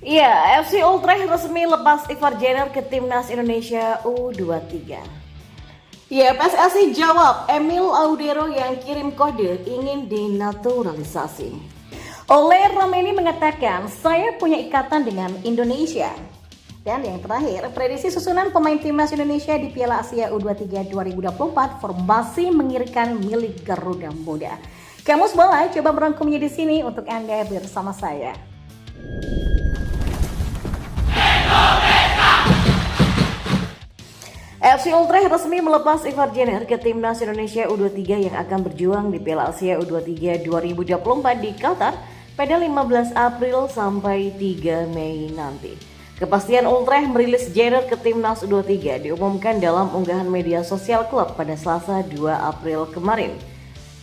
Iya, FC Utrecht resmi lepas Ivar Jenner ke timnas Indonesia U23. Ya, PSSI jawab Emil Audero yang kirim kode ingin dinaturalisasi. Ole Romeni mengatakan, saya punya ikatan dengan Indonesia. Dan yang terakhir, prediksi susunan pemain timnas Indonesia di Piala Asia U23 2024 formasi mengirikan milik Garuda Muda. Kamus Bola coba merangkumnya di sini untuk Anda bersama saya. FC Utrecht resmi melepas Ivar Jenner ke timnas Indonesia U23 yang akan berjuang di Piala Asia U23 2024 di Qatar pada 15 April sampai 3 Mei nanti. Kepastian Utrecht merilis Jenner ke timnas U23 diumumkan dalam unggahan media sosial klub pada Selasa 2 April kemarin.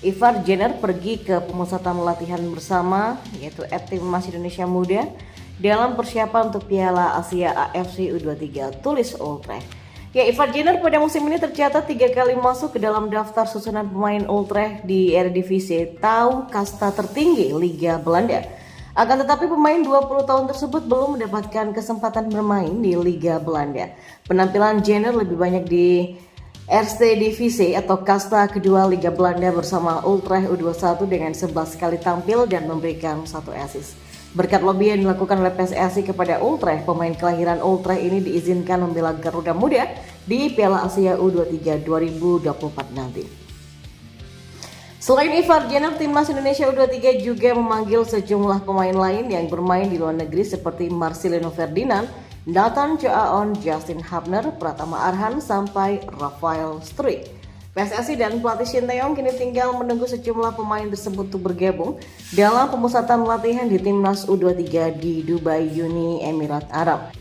Ivar Jenner pergi ke pemusatan latihan bersama yaitu timnas Indonesia Muda dalam persiapan untuk Piala Asia AFC U23, tulis Utrecht. Ya, Ivar Jenner pada musim ini tercatat 3 kali masuk ke dalam daftar susunan pemain Utrecht di Eredivisie, tahu kasta tertinggi Liga Belanda. Akan tetapi pemain 20 tahun tersebut belum mendapatkan kesempatan bermain di Liga Belanda. Penampilan Jenner lebih banyak di Eerste Divisie atau kasta kedua Liga Belanda bersama Utrecht U21 dengan 11 kali tampil dan memberikan 1 assist. Berkat lobby yang dilakukan oleh PSSI kepada Utrecht, pemain kelahiran Utrecht ini diizinkan membela Garuda Muda di Piala Asia U23 2024 nanti. Selain Ivar Jenner, timnas Indonesia U23 juga memanggil sejumlah pemain lain yang bermain di luar negeri seperti Marcelino Ferdinand, Nathan Coaon, Justin Hubner, Pratama Arhan, sampai Rafael Struijk. PSSI dan pelatih Sinteyong kini tinggal menunggu sejumlah pemain tersebut untuk bergabung dalam pemusatan latihan di timnas U23 di Dubai, Uni Emirat Arab.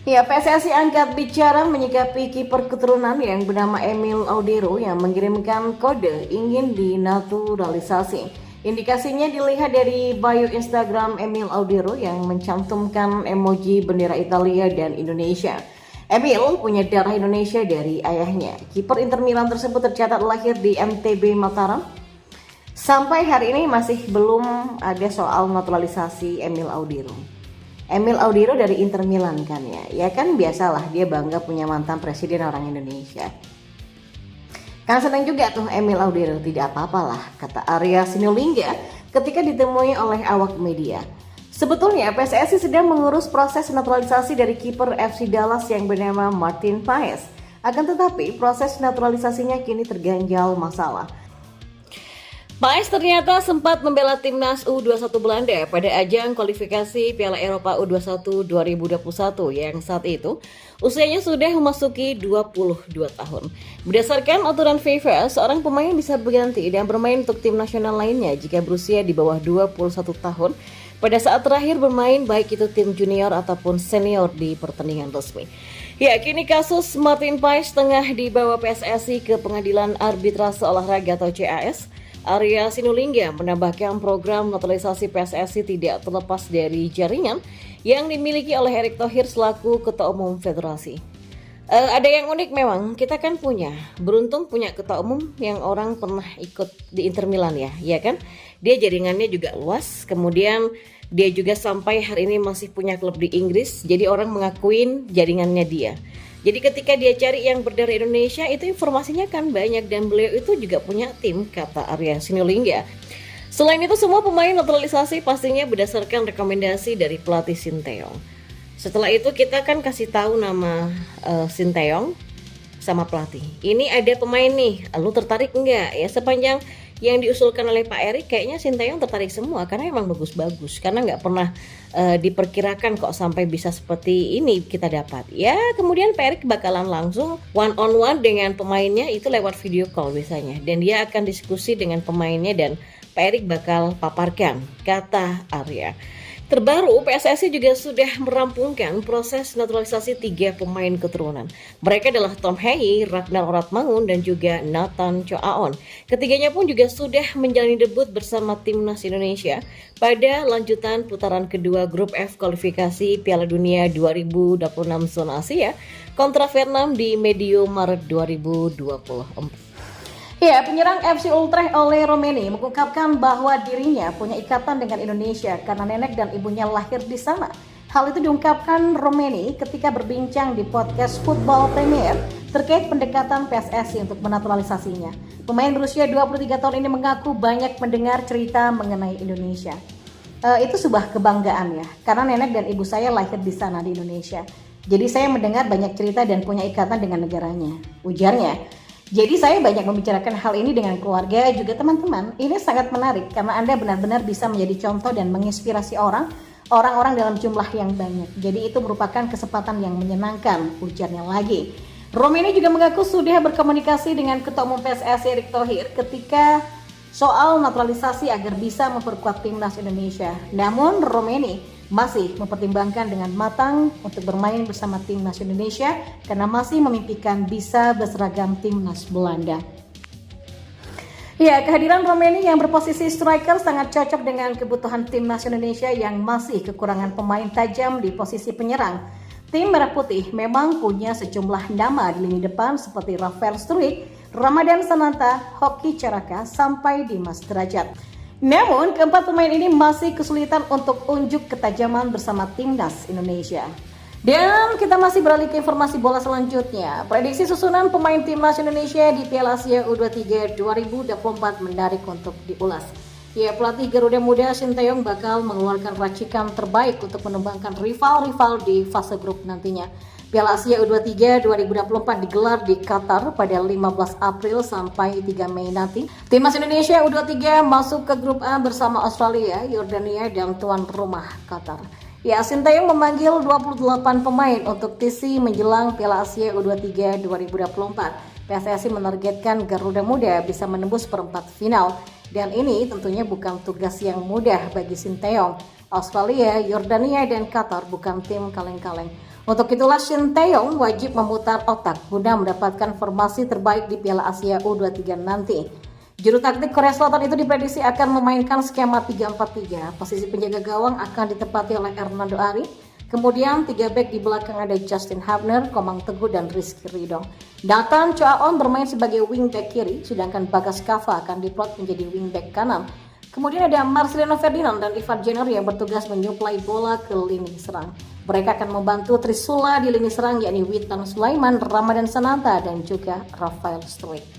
Ya, PSSI angkat bicara menyikapi kiper keturunan yang bernama Emil Audero yang mengirimkan kode ingin dinaturalisasi. Indikasinya dilihat dari bio Instagram Emil Audero yang mencantumkan emoji bendera Italia dan Indonesia. Emil punya darah Indonesia dari ayahnya. Kiper Inter Milan tersebut tercatat lahir di MTB Mataram. Sampai hari ini masih belum ada soal naturalisasi Emil Audero. Emil Audero dari Inter Milan kan ya. Ya kan biasalah dia bangga punya mantan presiden orang Indonesia. Kan senang juga tuh Emil Audero, tidak apa-apalah kata Arya Sinulinga ketika ditemui oleh awak media. Sebetulnya PSSI sedang mengurus proses naturalisasi dari kiper FC Dallas yang bernama Martin Paes. Akan tetapi proses naturalisasinya kini terganjal masalah. Paes ternyata sempat membela timnas U21 Belanda pada ajang kualifikasi Piala Eropa U21 2021 yang saat itu usianya sudah memasuki 22 tahun. Berdasarkan aturan FIFA, seorang pemain bisa berganti dan bermain untuk tim nasional lainnya jika berusia di bawah 21 tahun pada saat terakhir bermain baik itu tim junior ataupun senior di pertandingan resmi. Ya, kini kasus Martin Paes tengah dibawa PSSI ke Pengadilan Arbitrase Olahraga atau CAS. Arya Sinulinga menambahkan program naturalisasi PSSI tidak terlepas dari jaringan yang dimiliki oleh Erick Thohir selaku Ketua Umum Federasi. Ada yang unik memang, kita kan beruntung punya ketua umum yang orang pernah ikut di Inter Milan ya kan? Dia jaringannya juga luas, kemudian dia juga sampai hari ini masih punya klub di Inggris, jadi orang mengakuin jaringannya dia. Jadi ketika dia cari yang berdarah Indonesia itu informasinya kan banyak dan beliau itu juga punya tim, kata Arya Sinulinga. Selain itu semua pemain naturalisasi pastinya berdasarkan rekomendasi dari pelatih Sinteyong. Setelah itu kita kan kasih tahu nama Sinteyong sama pelatih. Ini ada pemain nih, lu tertarik enggak? Ya sepanjang yang diusulkan oleh Pak Erik kayaknya Sinteyong tertarik semua karena emang bagus-bagus. Karena nggak pernah diperkirakan kok sampai bisa seperti ini kita dapat. Ya kemudian Pak Erik bakalan langsung one on one dengan pemainnya itu lewat video call biasanya. Dan dia akan diskusi dengan pemainnya dan Pak Erik bakal paparkan, kata Arya. Terbaru, PSSI juga sudah merampungkan proses naturalisasi 3 pemain keturunan. Mereka adalah Tom Hei, Ragnar Oratmangun, dan juga Nathan Coaon. Ketiganya pun juga sudah menjalani debut bersama timnas Indonesia pada lanjutan putaran kedua Grup F kualifikasi Piala Dunia 2026 zona Asia kontra Vietnam di medio Maret 2024. Ya, penyerang FC Utrecht Ole Romeni mengungkapkan bahwa dirinya punya ikatan dengan Indonesia karena nenek dan ibunya lahir di sana. Hal itu diungkapkan Romeni ketika berbincang di podcast Football Premier terkait pendekatan PSSI untuk menaturalisasinya. Pemain berusia 23 tahun ini mengaku banyak mendengar cerita mengenai Indonesia. Itu sebuah kebanggaan ya, karena nenek dan ibu saya lahir di sana di Indonesia. Jadi saya mendengar banyak cerita dan punya ikatan dengan negaranya, ujarnya. Jadi saya banyak membicarakan hal ini dengan keluarga juga teman-teman. Ini sangat menarik karena Anda benar-benar bisa menjadi contoh dan menginspirasi orang-orang dalam jumlah yang banyak. Jadi itu merupakan kesempatan yang menyenangkan, ujarnya lagi. Romeni juga mengaku sudah berkomunikasi dengan Ketua Umum PSSI Erick Thohir ketika soal naturalisasi agar bisa memperkuat timnas Indonesia. Namun Romeni masih mempertimbangkan dengan matang untuk bermain bersama timnas Indonesia karena masih memimpikan bisa berseragam timnas Belanda. Ya, kehadiran Romeni yang berposisi striker sangat cocok dengan kebutuhan timnas Indonesia yang masih kekurangan pemain tajam di posisi penyerang. Tim Merah Putih memang punya sejumlah nama di lini depan seperti Rafael Struijk, Ramadan Sananta, Hoki Caraka, sampai Dimas Derajat. Namun, keempat pemain ini masih kesulitan untuk unjuk ketajaman bersama timnas Indonesia. Dan kita masih beralih ke informasi bola selanjutnya. Prediksi susunan pemain timnas Indonesia di Piala Asia U23 2024 menarik untuk diulas. Ya, pelatih Garuda Muda Sinteyong bakal mengeluarkan racikan terbaik untuk menumbangkan rival-rival di fase grup nantinya. Piala Asia U23 2024 digelar di Qatar pada 15 April sampai 3 Mei nanti. Timnas Indonesia U23 masuk ke grup A bersama Australia, Yordania, dan tuan rumah Qatar. Ya, Sinteyong memanggil 28 pemain untuk TC menjelang Piala Asia U23 2024. PSSI menargetkan Garuda Muda bisa menembus perempat final. Dan ini tentunya bukan tugas yang mudah bagi Sinteyong. Australia, Yordania, dan Qatar bukan tim kaleng-kaleng. Untuk itulah Sinteyong wajib memutar otak guna mendapatkan formasi terbaik di Piala Asia U23 nanti. Juru taktik Korea Selatan itu diprediksi akan memainkan skema 3-4-3. Posisi penjaga gawang akan ditempati oleh Hernando Ari. Kemudian 3 bek di belakang ada Justin Hubner, Komang Teguh, dan Rizky Ridho. Nathan Choaon bermain sebagai wingback kiri, sedangkan Bagas Kava akan diplot menjadi wingback kanan. Kemudian ada Marcelino Ferdinand dan Ivan Jenner yang bertugas menyuplai bola ke lini serang. Mereka akan membantu Trisula di lini serang yakni Witan Sulaiman, Ramadan Sananta, dan juga Rafael Struijk.